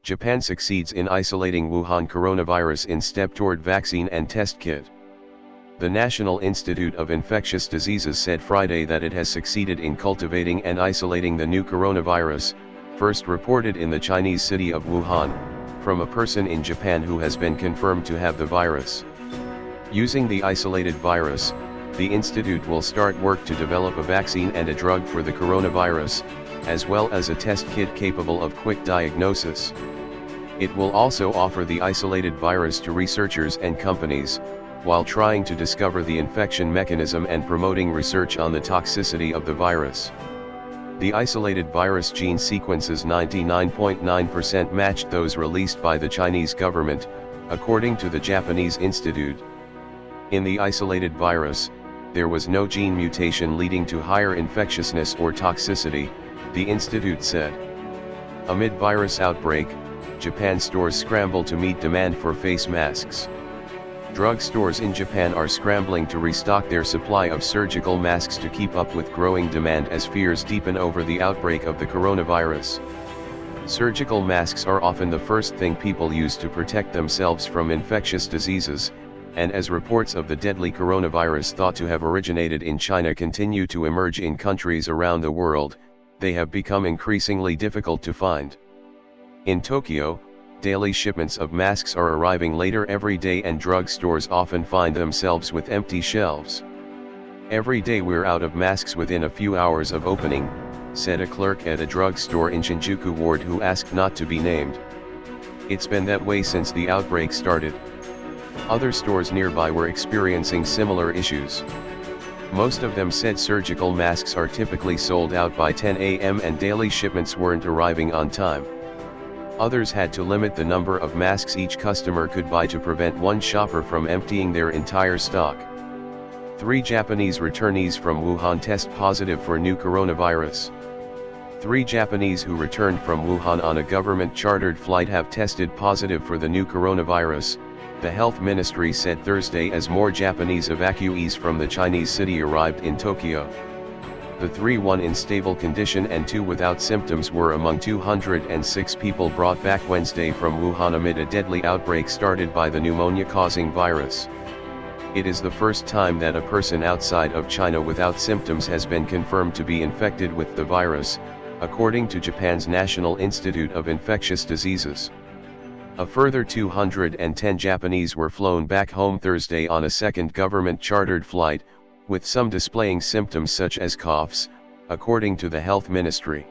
Japan succeeds in isolating Wuhan coronavirus in step toward vaccine and test kit. The National Institute of Infectious Diseases said Friday that it has succeeded in cultivating and isolating the new coronavirus, first reported in the Chinese city of Wuhan, from a person in Japan who has been confirmed to have the virus. Using the isolated virus, the institute will start work to develop a vaccine and a drug for the coronavirus, as well as a test kit capable of quick diagnosis. It will also offer the isolated virus to researchers and companies, while trying to discover the infection mechanism and promoting research on the toxicity of the virus. The isolated virus gene sequences 99.9% matched those released by the Chinese government, according to the Japanese Institute. In the isolated virus, there was no gene mutation leading to higher infectiousness or toxicity, the institute said. Amid virus outbreak, Japan stores scramble to meet demand for face masks. Drug stores in Japan are scrambling to restock their supply of surgical masks to keep up with growing demand as fears deepen over the outbreak of the coronavirus. Surgical masks are often the first thing people use to protect themselves from infectious diseases, and as reports of the deadly coronavirus thought to have originated in China continue to emerge in countries around the world, they have become increasingly difficult to find. In Tokyo, daily shipments of masks are arriving later every day and drug stores often find themselves with empty shelves. "Every day we're out of masks within a few hours of opening," said a clerk at a drug store in Shinjuku Ward who asked not to be named. "It's been that way since the outbreak started." Other stores nearby were experiencing similar issues. Most of them said surgical masks are typically sold out by 10 a.m. and daily shipments weren't arriving on time. Others had to limit the number of masks each customer could buy to prevent one shopper from emptying their entire stock. 3 Japanese returnees from Wuhan test positive for new coronavirus. 3 Japanese who returned from Wuhan on a government-chartered flight have tested positive for the new coronavirus, the health ministry said Thursday as more Japanese evacuees from the Chinese city arrived in Tokyo. The 3, 1 in stable condition and 2 without symptoms, were among 206 people brought back Wednesday from Wuhan amid a deadly outbreak started by the pneumonia-causing virus. It is the first time that a person outside of China without symptoms has been confirmed to be infected with the virus, according to Japan's National Institute of Infectious Diseases. A further 210 Japanese were flown back home Thursday on a second government-chartered flight, with some displaying symptoms such as coughs, according to the health ministry.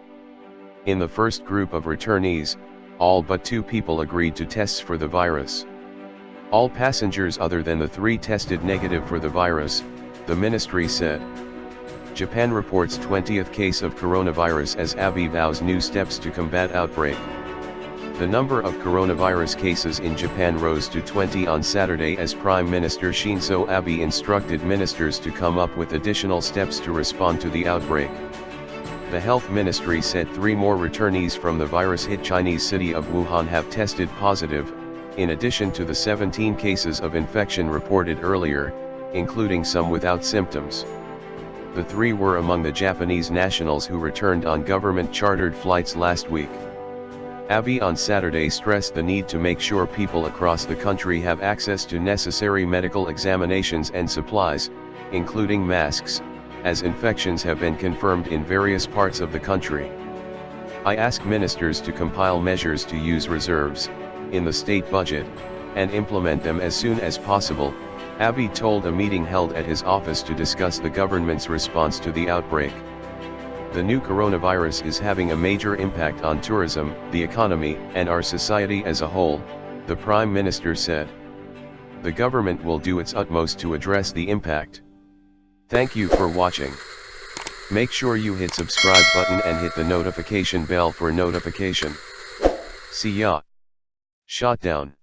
In the first group of returnees, all but 2 people agreed to tests for the virus. All passengers other than the 3 tested negative for the virus, the ministry said. Japan reports 20th case of coronavirus as Abe vows new steps to combat outbreak. The number of coronavirus cases in Japan rose to 20 on Saturday as Prime Minister Shinzo Abe instructed ministers to come up with additional steps to respond to the outbreak. The health ministry said 3 more returnees from the virus-hit Chinese city of Wuhan have tested positive, in addition to the 17 cases of infection reported earlier, including some without symptoms. The 3 were among the Japanese nationals who returned on government-chartered flights last week. Abe on Saturday stressed the need to make sure people across the country have access to necessary medical examinations and supplies, including masks, as infections have been confirmed in various parts of the country. "I ask ministers to compile measures to use reserves, in the state budget, and implement them as soon as possible," Abe told a meeting held at his office to discuss the government's response to the outbreak. "The new coronavirus is having a major impact on tourism, the economy, and our society as a whole," the Prime Minister said. "The government will do its utmost to address the impact." Thank you for watching. Make sure you hit subscribe button and hit the notification bell for notification. See ya. Shotdown.